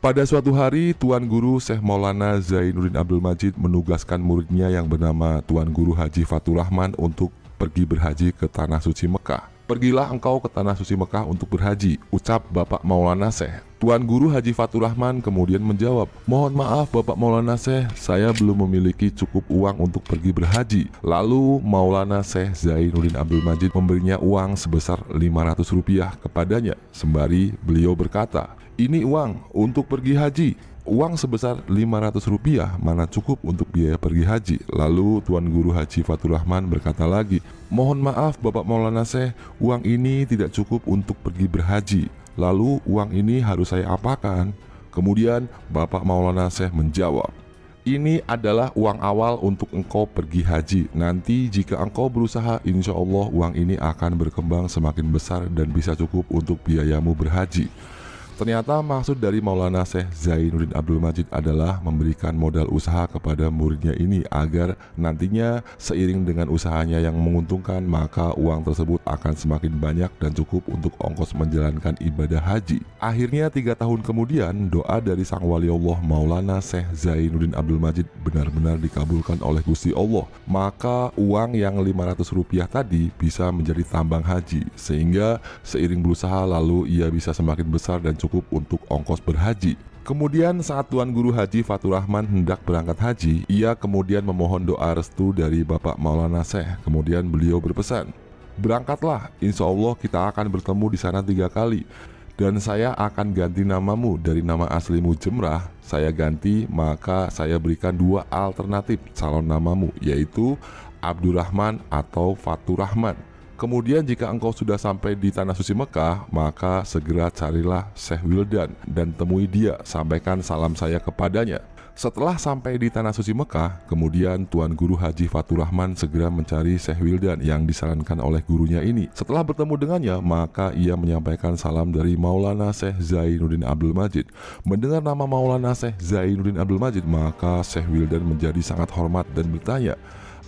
Pada suatu hari, Tuan Guru Syekh Maulana Zainuddin Abdul Majid menugaskan muridnya yang bernama Tuan Guru Haji Fatur Rahman untuk pergi berhaji ke Tanah Suci Mekah. "Pergilah engkau ke Tanah Suci Mekah untuk berhaji," ucap Bapak Maulana Syekh. Tuan Guru Haji Fatur Rahman kemudian menjawab, "Mohon maaf Bapak Maulana Syekh, saya belum memiliki cukup uang untuk pergi berhaji." Lalu Maulana Syekh Zainuddin Abdul Majid memberinya uang sebesar Rp500 kepadanya, sembari beliau berkata, "Ini uang untuk pergi haji." Uang sebesar Rp500 mana cukup untuk biaya pergi haji. Lalu Tuan Guru Haji Fatur Rahman berkata lagi, "Mohon maaf Bapak Maulana Syekh, uang ini tidak cukup untuk pergi berhaji. Lalu uang ini harus saya apakan?" Kemudian Bapak Maulana Syekh menjawab, "Ini adalah uang awal untuk engkau pergi haji. Nanti jika engkau berusaha, insya Allah uang ini akan berkembang semakin besar dan bisa cukup untuk biayamu berhaji." Ternyata maksud dari Maulana Syekh Zainuddin Abdul Majid adalah memberikan modal usaha kepada muridnya ini agar nantinya seiring dengan usahanya yang menguntungkan, maka uang tersebut akan semakin banyak dan cukup untuk ongkos menjalankan ibadah haji. Akhirnya 3 tahun kemudian, doa dari sang wali Allah Maulana Syekh Zainuddin Abdul Majid benar-benar dikabulkan oleh Gusti Allah. Maka uang yang Rp500 tadi bisa menjadi tambang haji, sehingga seiring berusaha lalu ia bisa semakin besar dan cukup untuk ongkos berhaji. Kemudian saat Tuan Guru Haji Fatur Rahman hendak berangkat haji, ia kemudian memohon doa restu dari Bapak Maulana Syekh. Kemudian beliau berpesan, "Berangkatlah, insya Allah kita akan bertemu di sana 3 kali. Dan saya akan ganti namamu dari nama aslimu Jemrah, saya ganti, maka saya berikan 2 alternatif calon namamu, yaitu Abdurrahman atau Fatur Rahman. Kemudian jika engkau sudah sampai di Tanah Suci Mekah, maka segera carilah Syekh Wildan dan temui dia, sampaikan salam saya kepadanya." Setelah sampai di Tanah Suci Mekah, kemudian Tuan Guru Haji Fatur Rahman segera mencari Syekh Wildan yang disarankan oleh gurunya ini. Setelah bertemu dengannya, maka ia menyampaikan salam dari Maulana Syekh Zainuddin Abdul Majid. Mendengar nama Maulana Syekh Zainuddin Abdul Majid, maka Syekh Wildan menjadi sangat hormat dan bertanya,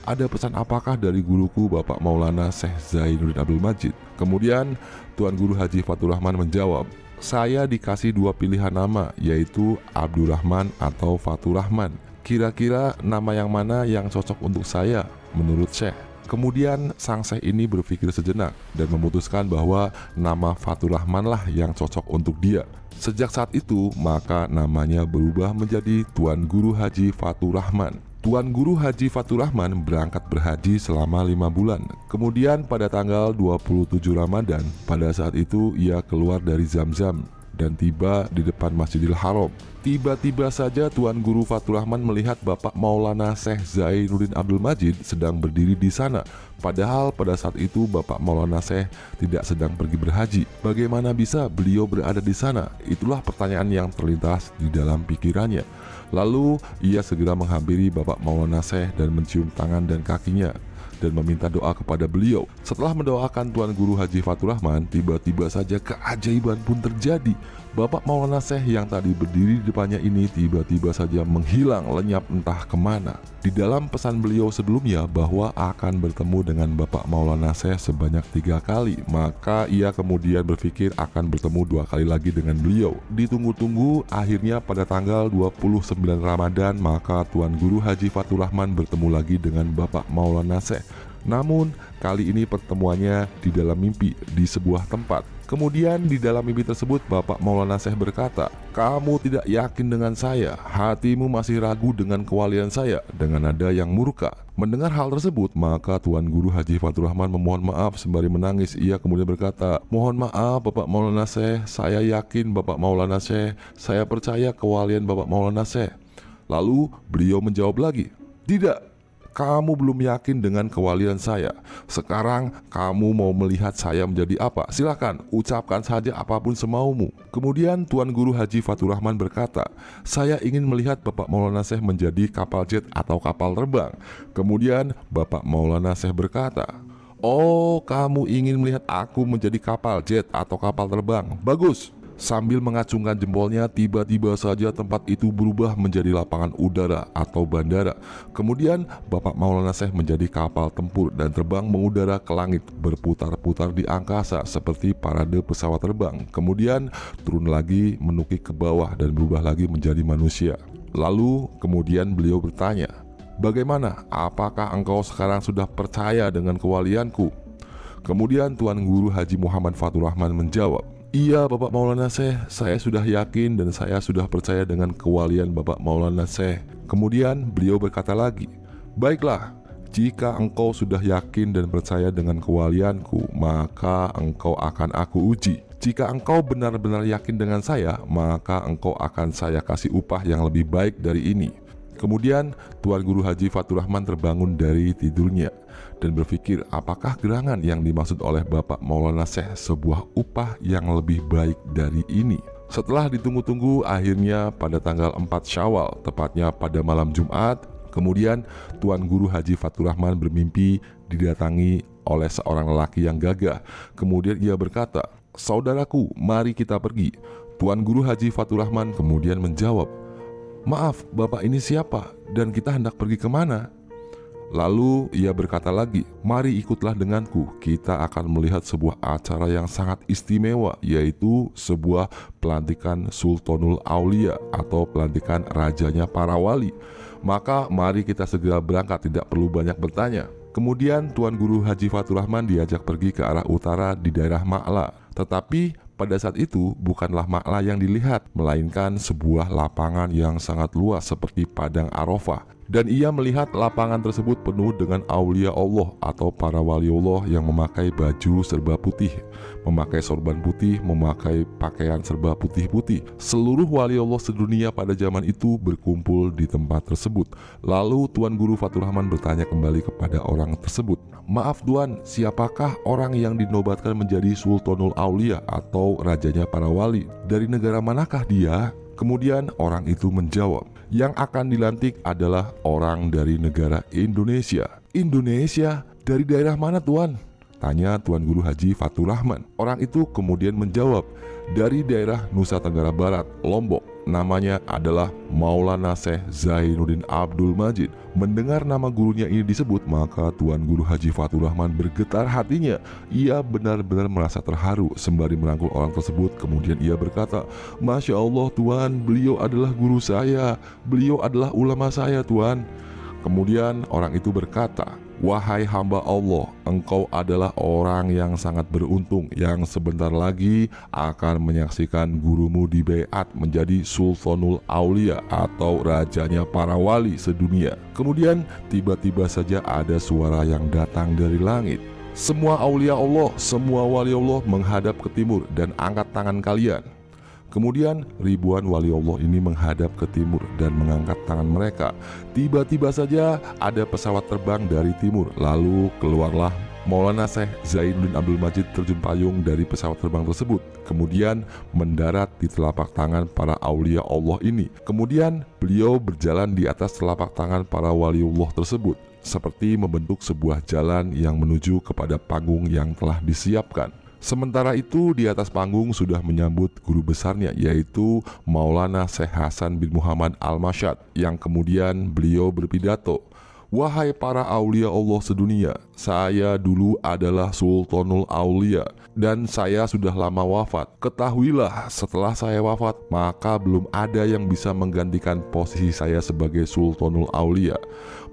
"Ada pesan apakah dari guruku Bapak Maulana Syekh Zainuddin Abdul Majid?" Kemudian Tuan Guru Haji Fatur Rahman menjawab, "Saya dikasih 2 pilihan nama, yaitu Abdurrahman atau Fatur Rahman. Kira-kira nama yang mana yang cocok untuk saya menurut Syekh?" Kemudian sang Syekh ini berpikir sejenak dan memutuskan bahwa nama Fatur Rahman lah yang cocok untuk dia. Sejak saat itu, maka namanya berubah menjadi Tuan Guru Haji Fatur Rahman. Tuan Guru Haji Fatur Rahman berangkat berhaji selama 5 bulan. Kemudian pada tanggal 27 Ramadan, pada saat itu ia keluar dari Zamzam dan tiba di depan Masjidil Haram. Tiba-tiba saja Tuan Guru Fatur Rahman melihat Bapak Maulana Syekh Zainuddin Abdul Majid sedang berdiri di sana. Padahal pada saat itu Bapak Maulana Syekh tidak sedang pergi berhaji. Bagaimana bisa beliau berada di sana? Itulah pertanyaan yang terlintas di dalam pikirannya. Lalu ia segera menghampiri Bapak Maulana Syekh dan mencium tangan dan kakinya dan meminta doa kepada beliau. Setelah mendoakan Tuan Guru Haji Fatur Rahman, tiba-tiba saja keajaiban pun terjadi. Bapak Maulana Syekh yang tadi berdiri di depannya ini tiba-tiba saja menghilang lenyap entah kemana. Di dalam pesan beliau sebelumnya bahwa akan bertemu dengan Bapak Maulana Syekh sebanyak 3 kali, maka ia kemudian berpikir akan bertemu 2 kali lagi dengan beliau. Ditunggu-tunggu, akhirnya pada tanggal 29 Ramadan, maka Tuan Guru Haji Fatur Rahman bertemu lagi dengan Bapak Maulana Syekh. Namun kali ini pertemuannya di dalam mimpi di sebuah tempat. Kemudian di dalam mimpi tersebut Bapak Maulana Syekh berkata, "Kamu tidak yakin dengan saya, hatimu masih ragu dengan kewalian saya," dengan nada yang murka. Mendengar hal tersebut, maka Tuan Guru Haji Fatur Rahman memohon maaf sembari menangis. Ia kemudian berkata, "Mohon maaf Bapak Maulana Syekh, saya yakin Bapak Maulana Syekh, saya percaya kewalian Bapak Maulana Syekh." Lalu beliau menjawab lagi, "Tidak, kamu belum yakin dengan kewalian saya. Sekarang kamu mau melihat saya menjadi apa? Silakan, ucapkan saja apapun semaumu." Kemudian Tuan Guru Haji Fatur Rahman berkata, "Saya ingin melihat Bapak Maulana Syekh menjadi kapal jet atau kapal terbang." Kemudian Bapak Maulana Syekh berkata, "Oh, kamu ingin melihat aku menjadi kapal jet atau kapal terbang? Bagus. Sambil mengacungkan jempolnya, tiba-tiba saja tempat itu berubah menjadi lapangan udara atau bandara. Kemudian Bapak Maulana Syekh menjadi kapal tempur dan terbang mengudara ke langit, berputar-putar di angkasa seperti parade pesawat terbang. Kemudian turun lagi, menukik ke bawah dan berubah lagi menjadi manusia. Lalu kemudian beliau bertanya, "Bagaimana? Apakah engkau sekarang sudah percaya dengan kewalianku?" Kemudian Tuan Guru Haji Muhammad Fatur Rahman menjawab, "Iya Bapak Maulana Syekh, saya sudah yakin dan saya sudah percaya dengan kewalian Bapak Maulana Syekh." Kemudian beliau berkata lagi, "Baiklah, jika engkau sudah yakin dan percaya dengan kewalianku, maka engkau akan aku uji. Jika engkau benar-benar yakin dengan saya, maka engkau akan saya kasih upah yang lebih baik dari ini." Kemudian Tuan Guru Haji Fatur Rahman terbangun dari tidurnya dan berpikir, apakah gerangan yang dimaksud oleh Bapak Maulana Syekh sebuah upah yang lebih baik dari ini? Setelah ditunggu-tunggu, akhirnya pada tanggal 4 Syawal, tepatnya pada malam Jumat, kemudian Tuan Guru Haji Fatur Rahman bermimpi didatangi oleh seorang lelaki yang gagah. Kemudian ia berkata, "Saudaraku, mari kita pergi." Tuan Guru Haji Fatur Rahman kemudian menjawab, "Maaf, Bapak ini siapa? Dan kita hendak pergi kemana?" Lalu ia berkata lagi, "Mari ikutlah denganku, kita akan melihat sebuah acara yang sangat istimewa, yaitu sebuah pelantikan Sultanul Aulia atau pelantikan rajanya para wali. Maka mari kita segera berangkat, tidak perlu banyak bertanya." Kemudian Tuan Guru Haji Fatur Rahman diajak pergi ke arah utara di daerah Ma'la. Tetapi pada saat itu bukanlah Ma'la yang dilihat, melainkan sebuah lapangan yang sangat luas seperti padang Arafah. Dan ia melihat lapangan tersebut penuh dengan aulia Allah atau para wali Allah yang memakai baju serba putih, memakai sorban putih, memakai pakaian serba putih-putih. Seluruh wali Allah sedunia pada zaman itu berkumpul di tempat tersebut. Lalu Tuan Guru Fatur Rahman bertanya kembali kepada orang tersebut, "Maaf Tuan, siapakah orang yang dinobatkan menjadi Sultanul Aulia atau rajanya para wali? Dari negara manakah dia?" Kemudian orang itu menjawab, "Yang akan dilantik adalah orang dari negara Indonesia." "Indonesia? Dari daerah mana Tuan?" tanya Tuan Guru Haji Fatur Rahman. Orang itu kemudian menjawab, "Dari daerah Nusa Tenggara Barat, Lombok. Namanya adalah Maulana Syekh Zainuddin Abdul Majid." Mendengar nama gurunya ini disebut, maka Tuan Guru Haji Fatur Rahman bergetar hatinya. Ia benar-benar merasa terharu sembari merangkul orang tersebut. Kemudian ia berkata, "Masya Allah Tuan, beliau adalah guru saya. Beliau adalah ulama saya Tuan." Kemudian orang itu berkata, "Wahai hamba Allah, engkau adalah orang yang sangat beruntung yang sebentar lagi akan menyaksikan gurumu dibaiat menjadi Sultanul Aulia atau rajanya para wali sedunia." Kemudian tiba-tiba saja ada suara yang datang dari langit. "Semua aulia Allah, semua wali Allah menghadap ke timur dan angkat tangan kalian." Kemudian ribuan wali Allah ini menghadap ke timur dan mengangkat tangan mereka. Tiba-tiba saja ada pesawat terbang dari timur. Lalu keluarlah Maulana Syekh Zainuddin Abdul Majid terjun payung dari pesawat terbang tersebut. Kemudian mendarat di telapak tangan para aulia Allah ini. Kemudian beliau berjalan di atas telapak tangan para wali Allah tersebut, seperti membentuk sebuah jalan yang menuju kepada panggung yang telah disiapkan. Sementara itu di atas panggung sudah menyambut guru besarnya, yaitu Maulana Syekh Hasan bin Muhammad Al-Masyad, yang kemudian beliau berpidato, "Wahai para aulia Allah sedunia, saya dulu adalah Sultanul Aulia dan saya sudah lama wafat. Ketahuilah, setelah saya wafat, maka belum ada yang bisa menggantikan posisi saya sebagai Sultanul Aulia.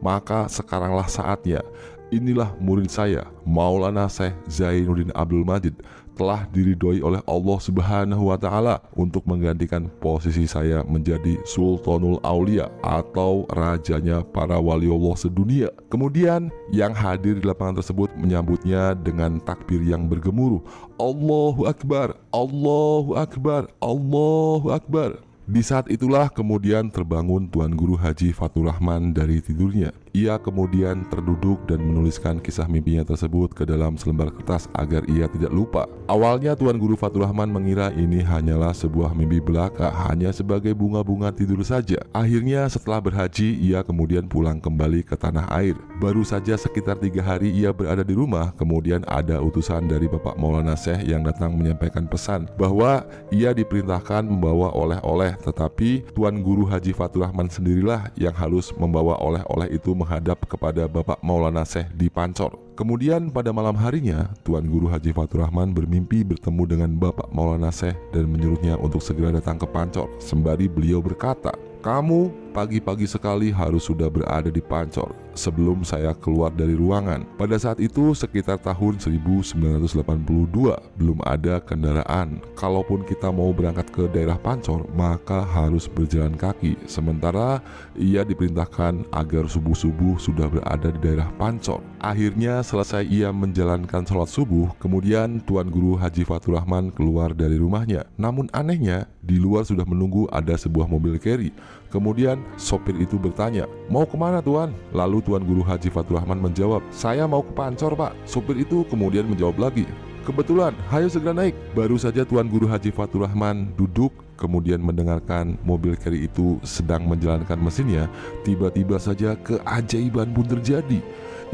Maka sekaranglah saatnya. Inilah murid saya, Maulana Syekh Zainuddin Abdul Majid, telah diridhoi oleh Allah Subhanahu wa Ta'ala untuk menggantikan posisi saya menjadi Sultanul Aulia atau rajanya para wali Allah sedunia." Kemudian yang hadir di lapangan tersebut menyambutnya dengan takbir yang bergemuruh, "Allahu Akbar, Allahu Akbar, Allahu Akbar." Di saat itulah kemudian terbangun Tuan Guru Haji Fatur Rahman dari tidurnya. Ia kemudian terduduk dan menuliskan kisah mimpinya tersebut ke dalam selembar kertas agar ia tidak lupa. Awalnya Tuan Guru Fatur Rahman mengira ini hanyalah sebuah mimpi belaka, hanya sebagai bunga-bunga tidur saja. Akhirnya setelah berhaji, ia kemudian pulang kembali ke tanah air. Baru saja sekitar 3 hari ia berada di rumah, kemudian ada utusan dari Bapak Maulana Syekh yang datang menyampaikan pesan bahwa ia diperintahkan membawa oleh-oleh, tetapi Tuan Guru Haji Fatur Rahman sendirilah yang harus membawa oleh-oleh itu menghadap kepada Bapak Maulana Syekh di Pancor. Kemudian pada malam harinya, Tuan Guru Haji Fatur Rahman bermimpi bertemu dengan Bapak Maulana Syekh dan menyuruhnya untuk segera datang ke Pancor. Sembari beliau berkata, "Kamu pagi-pagi sekali harus sudah berada di Pancor sebelum saya keluar dari ruangan." Pada saat itu sekitar tahun 1982, belum ada kendaraan. Kalaupun kita mau berangkat ke daerah Pancor, maka harus berjalan kaki. Sementara ia diperintahkan agar subuh-subuh sudah berada di daerah Pancor. Akhirnya selesai ia menjalankan sholat subuh, kemudian Tuan Guru Haji Fatur Rahman keluar dari rumahnya. Namun anehnya, di luar sudah menunggu ada sebuah mobil carry. Kemudian sopir itu bertanya, "Mau kemana Tuan?" Lalu Tuan Guru Haji Fatur Rahman menjawab, "Saya mau ke Pancor Pak." Sopir itu kemudian menjawab lagi, "Kebetulan, hayo segera naik." Baru saja Tuan Guru Haji Fatur Rahman duduk, kemudian mendengarkan mobil carry itu sedang menjalankan mesinnya, tiba-tiba saja keajaiban pun terjadi.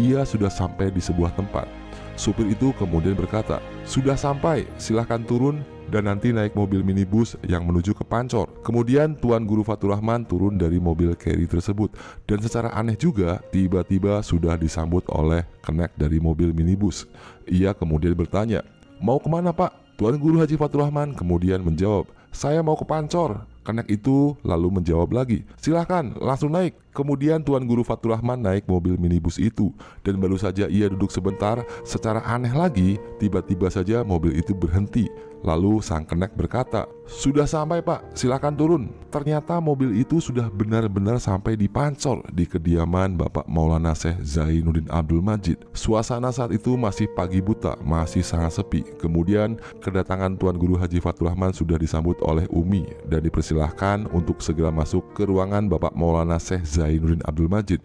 Ia sudah sampai di sebuah tempat. Supir itu kemudian berkata, "Sudah sampai, silahkan turun dan nanti naik mobil minibus yang menuju ke Pancor." Kemudian Tuan Guru Fatur Rahman turun dari mobil carry tersebut, dan secara aneh juga tiba-tiba sudah disambut oleh kenek dari mobil minibus. Ia kemudian bertanya, "Mau kemana Pak?" Tuan Guru Haji Fatur Rahman kemudian menjawab, "Saya mau ke Pancor." Kenek itu lalu menjawab lagi, "Silahkan langsung naik." Kemudian Tuan Guru Fatur Rahman naik mobil minibus itu, dan baru saja ia duduk sebentar, secara aneh lagi tiba-tiba saja mobil itu berhenti. Lalu sang kenek berkata, "Sudah sampai Pak, silakan turun." Ternyata mobil itu sudah benar-benar sampai di Pancor, di kediaman Bapak Maulana Syekh Zainuddin Abdul Majid. Suasana saat itu masih pagi buta, masih sangat sepi. Kemudian kedatangan Tuan Guru Haji Fatur Rahman sudah disambut oleh Umi dan dipersilahkan untuk segera masuk ke ruangan Bapak Maulana Syekh Zainuddin Abdul Majid.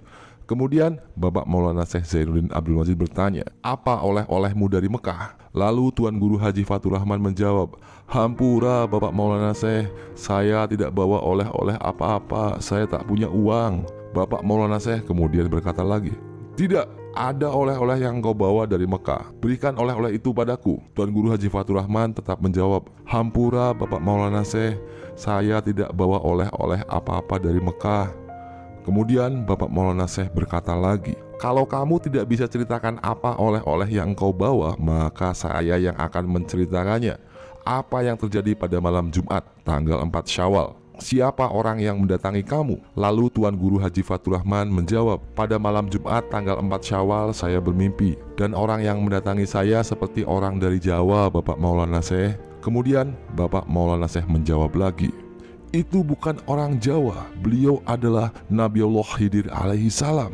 Kemudian Bapak Maulana Syekh Zainuddin Abdul Majid bertanya, "Apa oleh-olehmu dari Mekah?" Lalu Tuan Guru Haji Fatur Rahman menjawab, "Hampura Bapak Maulana Syekh, saya tidak bawa oleh-oleh apa-apa, saya tak punya uang." Bapak Maulana Syekh kemudian berkata lagi, "Tidak ada oleh-oleh yang kau bawa dari Mekah, berikan oleh-oleh itu padaku." Tuan Guru Haji Fatur Rahman tetap menjawab, "Hampura Bapak Maulana Syekh, saya tidak bawa oleh-oleh apa-apa dari Mekah." Kemudian Bapak Maulana Syekh berkata lagi, "Kalau kamu tidak bisa ceritakan apa oleh-oleh yang engkau bawa, maka saya yang akan menceritakannya. Apa yang terjadi pada malam Jumat, tanggal 4 Syawal? Siapa orang yang mendatangi kamu?" Lalu Tuan Guru Haji Fatur Rahman menjawab, "Pada malam Jumat tanggal 4 Syawal saya bermimpi, dan orang yang mendatangi saya seperti orang dari Jawa, Bapak Maulana Syekh." Kemudian Bapak Maulana Syekh menjawab lagi, "Itu bukan orang Jawa, beliau adalah Nabiullah Khidir alaihi salam.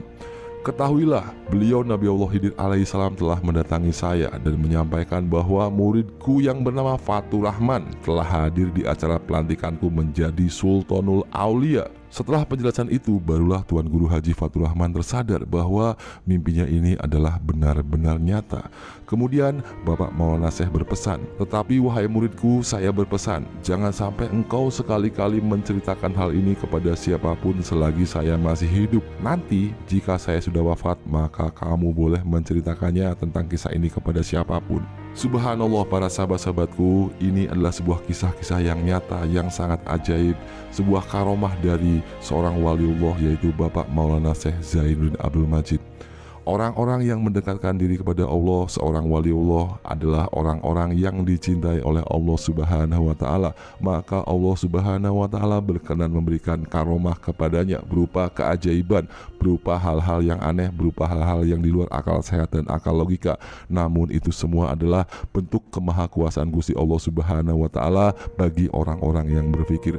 Ketahuilah, beliau Nabiullah Khidir alaihi salam telah mendatangi saya dan menyampaikan bahwa muridku yang bernama Fatur Rahman telah hadir di acara pelantikanku menjadi Sultanul Aulia." Setelah penjelasan itu, barulah Tuan Guru Haji Fatur Rahman tersadar bahwa mimpinya ini adalah benar-benar nyata. Kemudian Bapak Maulana Syekh berpesan, "Tetapi wahai muridku, saya berpesan, jangan sampai engkau sekali-kali menceritakan hal ini kepada siapapun selagi saya masih hidup. Nanti jika saya sudah wafat, maka kamu boleh menceritakannya tentang kisah ini kepada siapapun." Subhanallah para sahabat-sahabatku, ini adalah sebuah kisah-kisah yang nyata, yang sangat ajaib, sebuah karomah dari seorang waliullah, yaitu Bapak Maulana Syekh Zainuddin Abdul Majid. Orang-orang yang mendekatkan diri kepada Allah, seorang waliullah, adalah orang-orang yang dicintai oleh Allah Subhanahu wa Ta'ala. Maka Allah Subhanahu wa Ta'ala berkenan memberikan karomah kepadanya berupa keajaiban, berupa hal-hal yang aneh, berupa hal-hal yang di luar akal sehat dan akal logika. Namun itu semua adalah bentuk kemahakuasaan Gusti Allah Subhanahu wa Ta'ala bagi orang-orang yang berpikir.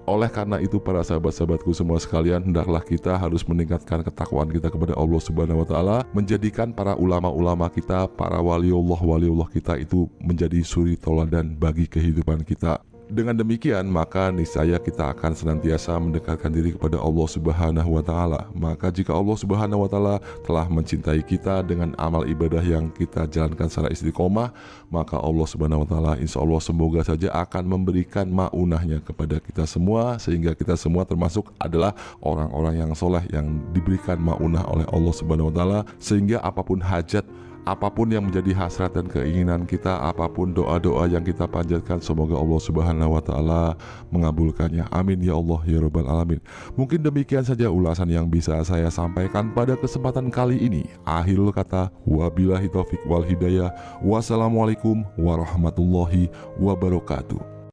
Oleh karena itu para sahabat-sahabatku semua sekalian, hendaklah kita harus meningkatkan ketakwaan kita kepada Allah Subhanahu wa Ta'ala, menjadikan para ulama-ulama kita, para waliullah kita itu menjadi suri tauladan bagi kehidupan kita. Dengan demikian, maka niscaya kita akan senantiasa mendekatkan diri kepada Allah Subhanahu wa Ta'ala. Maka jika Allah Subhanahu wa Ta'ala telah mencintai kita dengan amal ibadah yang kita jalankan secara istiqomah, maka Allah Subhanahu wa Ta'ala insya Allah semoga saja akan memberikan maunahnya kepada kita semua, sehingga kita semua termasuk adalah orang-orang yang soleh yang diberikan maunah oleh Allah Subhanahu wa Ta'ala, sehingga apapun hajat, apapun yang menjadi hasrat dan keinginan kita, apapun doa-doa yang kita panjatkan, semoga Allah Subhanahu wa Ta'ala mengabulkannya. Amin ya Allah ya Rabbal Alamin. Mungkin demikian saja ulasan yang bisa saya sampaikan pada kesempatan kali ini. Akhirul kata, wabillahi taufiq wal hidayah. Wassalamualaikum warahmatullahi wabarakatuh.